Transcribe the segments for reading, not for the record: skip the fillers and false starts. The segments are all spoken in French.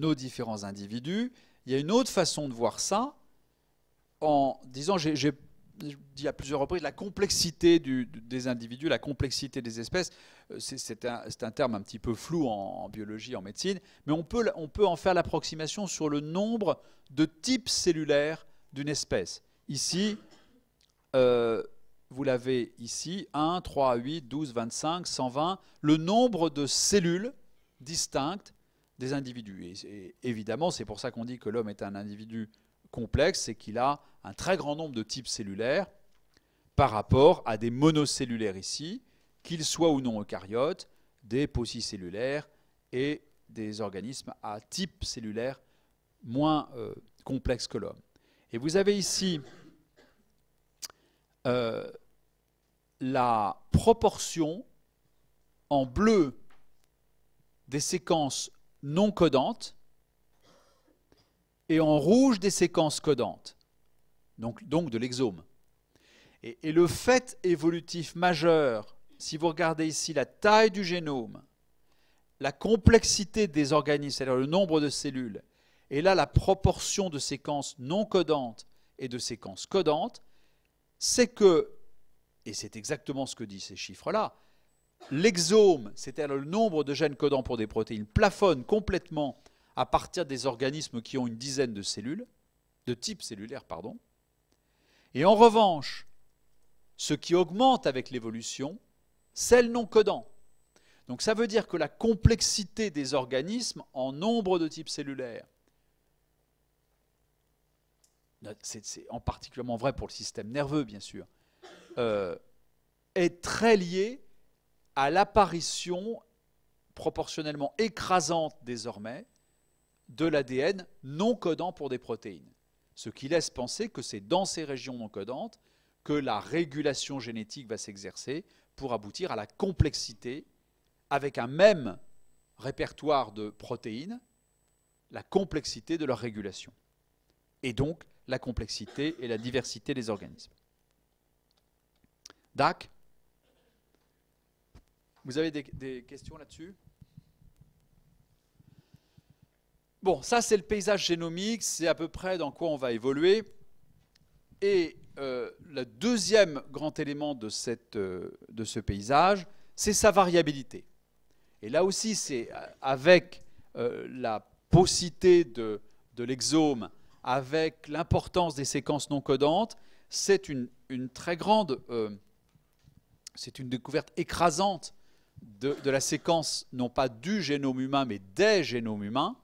nos différents individus. Il y a une autre façon de voir ça, en disant, j'ai dit à plusieurs reprises, la complexité des individus, la complexité des espèces, c'est un terme un petit peu flou en biologie, en médecine, mais on peut en faire l'approximation sur le nombre de types cellulaires d'une espèce. Ici, vous l'avez ici, 1, 3, 8, 12, 25, 120, le nombre de cellules distinctes des individus. Et évidemment, c'est pour ça qu'on dit que l'homme est un individu complexe, c'est qu'il a un très grand nombre de types cellulaires par rapport à des monocellulaires ici, qu'ils soient ou non eucaryotes, des paucicellulaires et des organismes à type cellulaire moins complexes que l'homme. Et vous avez ici la proportion en bleu des séquences non codantes et en rouge des séquences codantes, donc de l'exome. Et le fait évolutif majeur, si vous regardez ici la taille du génome, la complexité des organismes, c'est-à-dire le nombre de cellules, et là la proportion de séquences non codantes et de séquences codantes, c'est que, et c'est exactement ce que disent ces chiffres-là, l'exome, c'est-à-dire le nombre de gènes codants pour des protéines, plafonne complètement à partir des organismes qui ont une dizaine de cellules, de types cellulaires, pardon. Et en revanche, ce qui augmente avec l'évolution, c'est le non codant. Donc ça veut dire que la complexité des organismes en nombre de types cellulaires, c'est en particulièrement vrai pour le système nerveux, bien sûr, est très liée à l'apparition proportionnellement écrasante désormais de l'ADN non codant pour des protéines. Ce qui laisse penser que c'est dans ces régions non codantes que la régulation génétique va s'exercer pour aboutir à la complexité, avec un même répertoire de protéines, la complexité de leur régulation. Et donc la complexité et la diversité des organismes. Dac ? Vous avez des questions là-dessus ? Bon, ça c'est le paysage génomique, c'est à peu près dans quoi on va évoluer. Et le deuxième grand élément de ce paysage, c'est sa variabilité. Et là aussi, c'est avec la paucité de l'exome, avec l'importance des séquences non codantes, c'est une très grande, c'est une découverte écrasante de la séquence, non pas du génome humain, mais des génomes humains,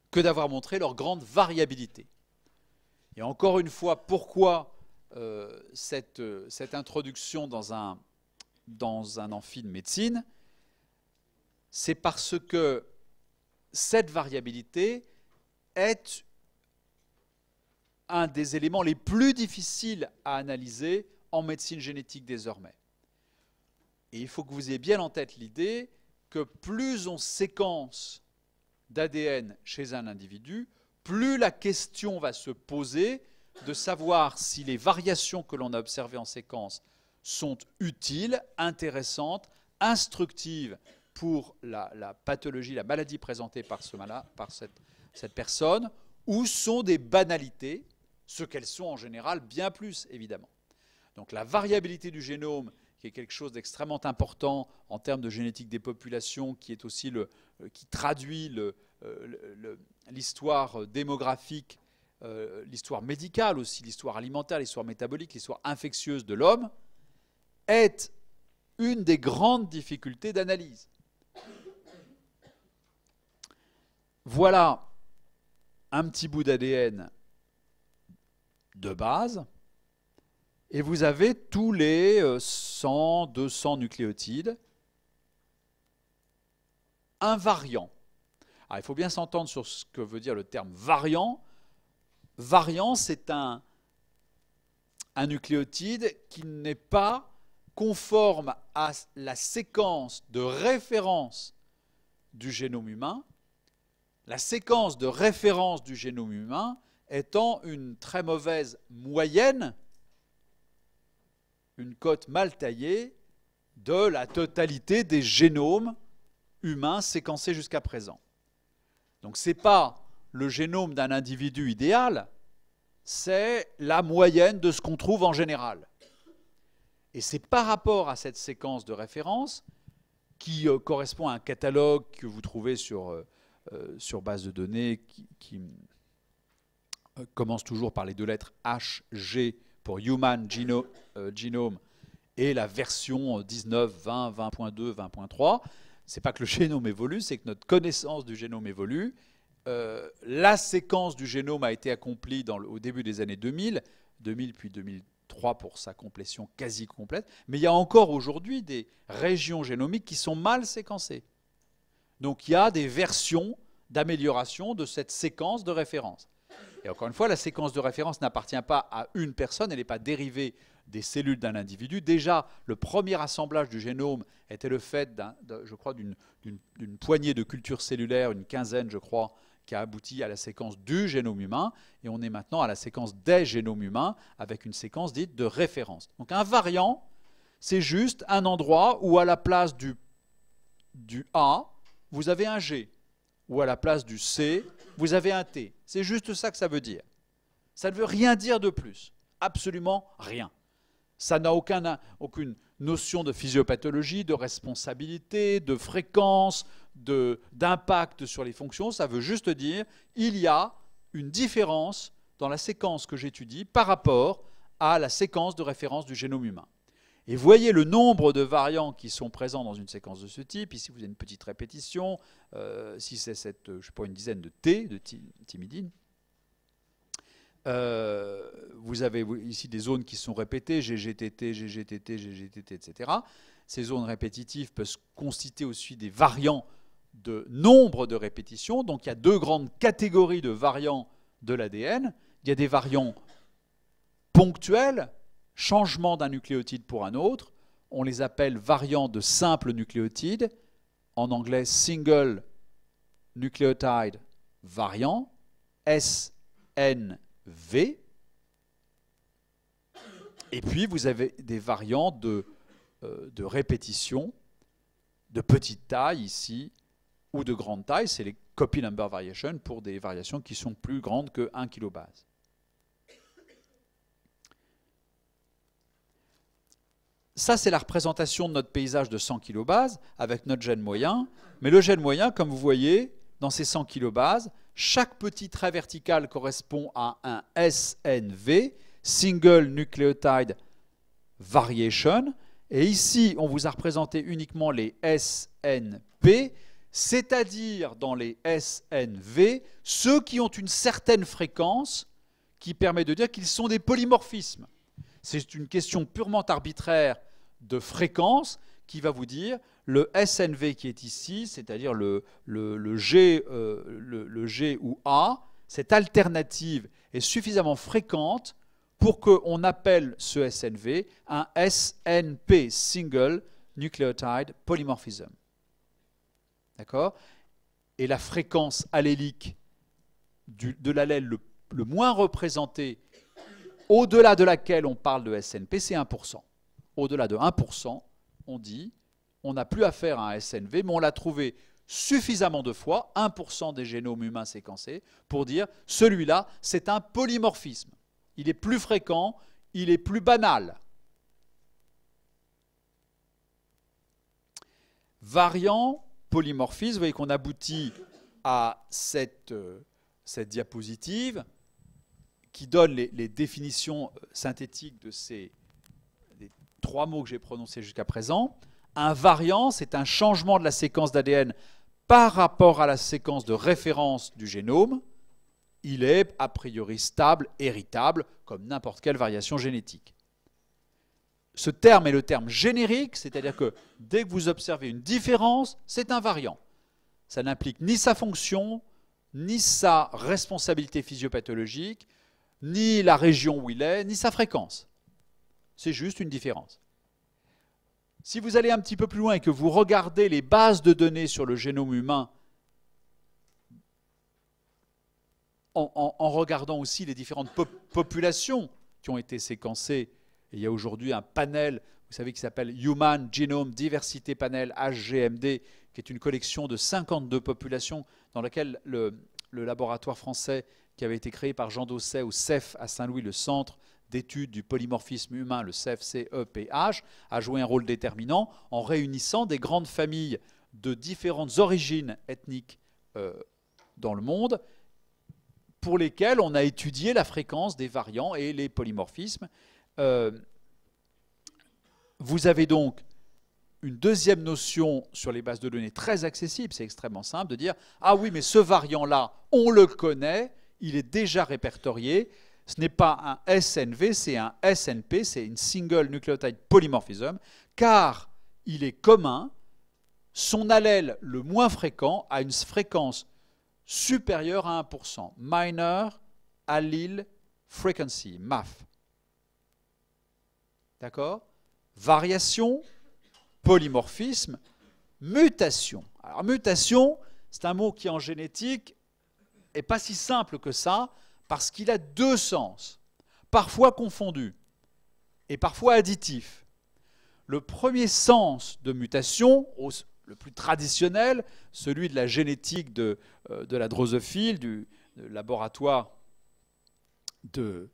que d'avoir montré leur grande variabilité. Et encore une fois, pourquoi cette introduction dans un amphi de médecine? C'est parce que cette variabilité est un des éléments les plus difficiles à analyser en médecine génétique désormais. Et il faut que vous ayez bien en tête l'idée que plus on séquence d'ADN chez un individu, plus la question va se poser de savoir si les variations que l'on a observées en séquence sont utiles, intéressantes, instructives pour la pathologie, la maladie présentée par cette personne, ou sont des banalités, ce qu'elles sont en général bien plus, évidemment. Donc la variabilité du génome, qui est quelque chose d'extrêmement important en termes de génétique des populations, qui est aussi qui traduit l'histoire démographique, l'histoire médicale aussi, l'histoire alimentaire, l'histoire métabolique, l'histoire infectieuse de l'homme, est une des grandes difficultés d'analyse. Voilà un petit bout d'ADN de base, et vous avez tous les 100, 200 nucléotides invariants. Alors, il faut bien s'entendre sur ce que veut dire le terme variant. Variant, c'est un nucléotide qui n'est pas conforme à la séquence de référence du génome humain. La séquence de référence du génome humain étant une très mauvaise moyenne, une cote mal taillée de la totalité des génomes humains séquencés jusqu'à présent. Donc ce n'est pas le génome d'un individu idéal, c'est la moyenne de ce qu'on trouve en général. Et c'est par rapport à cette séquence de référence qui correspond à un catalogue que vous trouvez sur base de données qui commence toujours par les deux lettres HG pour Human Genome et la version 19, 20, 20.2, 20.3. C'est pas que le génome évolue, c'est que notre connaissance du génome évolue. La séquence du génome a été accomplie au début des années 2000 puis 2003 pour sa complétion quasi complète, mais il y a encore aujourd'hui des régions génomiques qui sont mal séquencées. Donc il y a des versions d'amélioration de cette séquence de référence. Et encore une fois, la séquence de référence n'appartient pas à une personne, elle n'est pas dérivée des cellules d'un individu. Déjà, le premier assemblage du génome était le fait, je crois, d'une poignée de cultures cellulaires, une quinzaine, je crois, qui a abouti à la séquence du génome humain. Et on est maintenant à la séquence des génomes humains avec une séquence dite de référence. Donc un variant, c'est juste un endroit où à la place du A, vous avez un G, ou à la place du C, vous avez un T. C'est juste ça que ça veut dire. Ça ne veut rien dire de plus. Absolument rien. Ça n'a aucune notion de physiopathologie, de responsabilité, de fréquence, d'impact sur les fonctions. Ça veut juste dire qu'il y a une différence dans la séquence que j'étudie par rapport à la séquence de référence du génome humain. Et voyez le nombre de variants qui sont présents dans une séquence de ce type. Ici, vous avez une petite répétition. Si c'est je sais pas, une dizaine de T, de thymidine. Vous avez ici des zones qui sont répétées, GGTT, GGTT, GGTT, etc. Ces zones répétitives peuvent constituer aussi des variants de nombre de répétitions. Donc il y a deux grandes catégories de variants de l'ADN. Il y a des variants ponctuels, changement d'un nucléotide pour un autre. On les appelle variants de simple nucléotide. En anglais, single nucleotide variant, SNV. Et puis vous avez des variants de répétition de petite taille ici ou de grande taille, c'est les copy number variation pour des variations qui sont plus grandes que 1 kilobase. Ça, c'est la représentation de notre paysage de 100 kilobases avec notre gène moyen. Mais le gène moyen, comme vous voyez, dans ces 100 kilobases, chaque petit trait vertical correspond à un SNV, Single Nucleotide Variation. Et ici, on vous a représenté uniquement les SNP, c'est-à-dire dans les SNV, ceux qui ont une certaine fréquence qui permet de dire qu'ils sont des polymorphismes. C'est une question purement arbitraire de fréquence qui va vous dire le SNV qui est ici, c'est-à-dire le G ou A, cette alternative est suffisamment fréquente pour qu'on appelle ce SNV un SNP, Single Nucleotide Polymorphism. D'accord ? Et la fréquence allélique de l'allèle le moins représenté, au-delà de laquelle on parle de SNP, c'est 1%. Au-delà de 1%, on dit, on n'a plus affaire à un SNV, mais on l'a trouvé suffisamment de fois, 1% des génomes humains séquencés, pour dire, celui-là, c'est un polymorphisme. Il est plus fréquent, il est plus banal. Variant, polymorphisme, vous voyez qu'on aboutit à cette diapositive qui donne les définitions synthétiques de ces trois mots que j'ai prononcés jusqu'à présent. Un variant, c'est un changement de la séquence d'ADN par rapport à la séquence de référence du génome. Il est a priori stable, héritable, comme n'importe quelle variation génétique. Ce terme est le terme générique, c'est-à-dire que dès que vous observez une différence, c'est un variant. Ça n'implique ni sa fonction, ni sa responsabilité physiopathologique, ni la région où il est, ni sa fréquence. C'est juste une différence. Si vous allez un petit peu plus loin et que vous regardez les bases de données sur le génome humain, en regardant aussi les différentes populations qui ont été séquencées Et il y a aujourd'hui un panel, vous savez, qui s'appelle Human Genome Diversity Panel, HGMD, qui est une collection de 52 populations dans laquelle le laboratoire français qui avait été créé par Jean Dosset au CEF à Saint-Louis, le Centre d'études du polymorphisme humain, le CEF-CEPH, a joué un rôle déterminant en réunissant des grandes familles de différentes origines ethniques dans le monde, pour lesquelles on a étudié la fréquence des variants et les polymorphismes. Vous avez donc une deuxième notion sur les bases de données très accessible, c'est extrêmement simple de dire « Ah oui, mais ce variant-là, on le connaît, il est déjà répertorié. Ce n'est pas un SNV, c'est un SNP, c'est une Single Nucleotide Polymorphism, car il est commun, son allèle le moins fréquent a une fréquence supérieure à 1%. Minor Allele Frequency, MAF. D'accord? Variation, polymorphisme, mutation. Alors mutation, c'est un mot qui en génétique n'est pas si simple que ça, parce qu'il a deux sens, parfois confondus et parfois additifs. Le premier sens de mutation, le plus traditionnel, celui de la génétique de la drosophile, du laboratoire de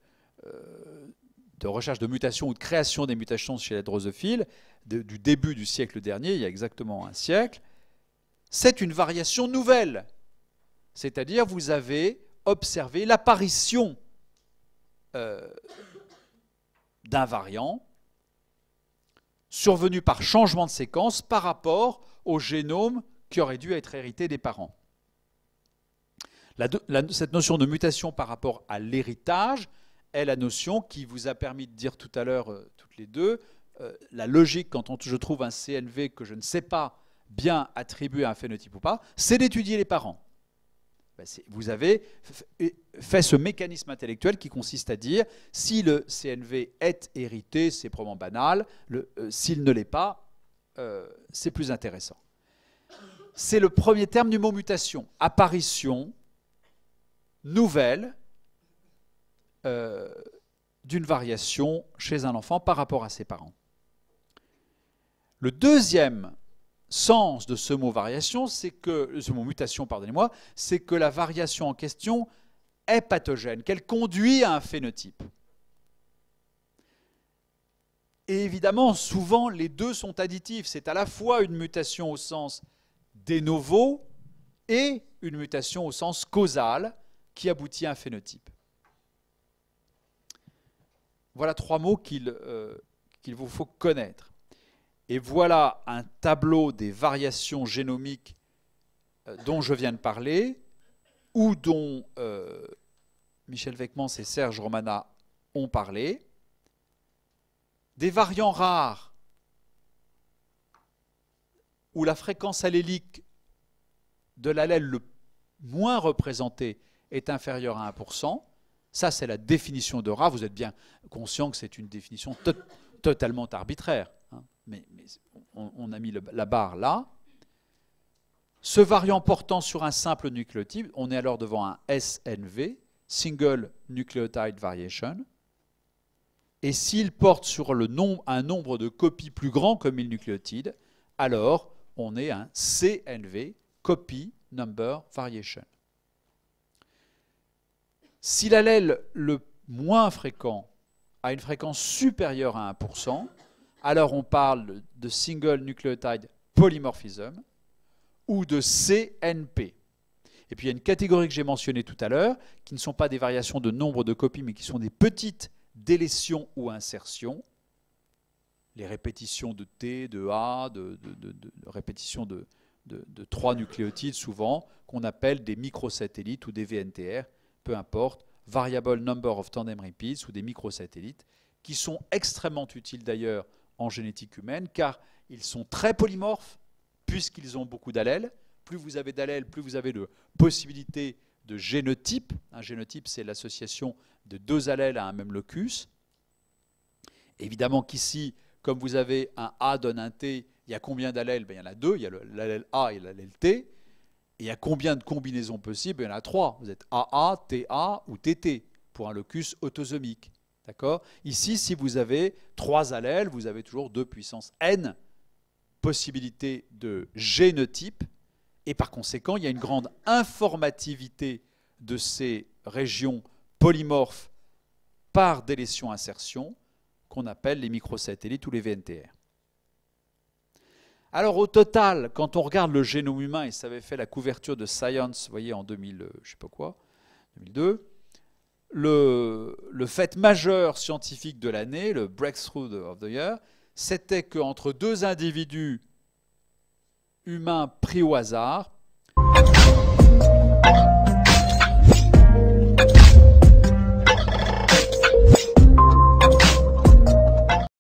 recherche de mutation ou de création des mutations chez la drosophile, du début du siècle dernier, il y a exactement un siècle, c'est une variation nouvelle. C'est-à-dire, vous avez observé l'apparition d'un variant survenu par changement de séquence par rapport au génome qui aurait dû être hérité des parents. Cette notion de mutation par rapport à l'héritage est la notion qui vous a permis de dire tout à l'heure, toutes les deux, la logique quand je trouve un CNV que je ne sais pas bien attribuer à un phénotype ou pas, c'est d'étudier les parents. Vous avez fait ce mécanisme intellectuel qui consiste à dire si le CNV est hérité, c'est probablement banal, s'il ne l'est pas, c'est plus intéressant. C'est le premier terme du mot mutation, apparition nouvelle d'une variation chez un enfant par rapport à ses parents. Le deuxième sens de ce mot variation, c'est que ce mot mutation, pardonnez-moi, c'est que la variation en question est pathogène, qu'elle conduit à un phénotype. Et évidemment, souvent, les deux sont additifs. C'est à la fois une mutation au sens de novo et une mutation au sens causal qui aboutit à un phénotype. Voilà trois mots qu'il vous faut connaître. Et voilà un tableau des variations génomiques dont je viens de parler, ou dont Michel Weckmans et Serge Romana ont parlé. Des variants rares, où la fréquence allélique de l'allèle le moins représenté est inférieure à 1%. Ça, c'est la définition de rare. Vous êtes bien conscient que c'est une définition totalement arbitraire. Hein. Mais on a mis la barre là. Ce variant portant sur un simple nucléotide, on est alors devant un SNV, Single Nucleotide Variation. Et s'il porte sur un nombre de copies plus grand que 1000 nucléotides, alors on est un CNV, Copy Number Variation. Si l'allèle le moins fréquent a une fréquence supérieure à 1%, alors on parle de Single Nucleotide Polymorphism ou de CNP. Et puis il y a une catégorie que j'ai mentionnée tout à l'heure, qui ne sont pas des variations de nombre de copies, mais qui sont des petites délétions ou insertions, les répétitions de T, de A, de répétitions de 3 nucléotides souvent, qu'on appelle des microsatellites ou des VNTR, peu importe, Variable Number of Tandem Repeats ou des microsatellites, qui sont extrêmement utiles d'ailleurs en génétique humaine, car ils sont très polymorphes, puisqu'ils ont beaucoup d'allèles. Plus vous avez d'allèles, plus vous avez de possibilités de génotype. Un génotype, c'est l'association de deux allèles à un même locus. Évidemment qu'ici, comme vous avez un A donne un T, il y a combien d'allèles? Il y en a deux, il y a l'allèle A et l'allèle T. Et il y a combien de combinaisons possibles? Il y en a trois. Vous êtes AA, TA ou TT pour un locus autosomique. D'accord? Ici, si vous avez 3 allèles, vous avez toujours 2 puissance n possibilités de génotypes, et par conséquent, il y a une grande informativité de ces régions polymorphes par délétion-insertion, qu'on appelle les microsatellites ou les VNTR. Alors au total, quand on regarde le génome humain, et ça avait fait la couverture de Science, vous voyez, en 2000, je sais pas quoi, 2002, le fait majeur scientifique de l'année, le breakthrough of the year, c'était qu'entre 2 individus humains pris au hasard,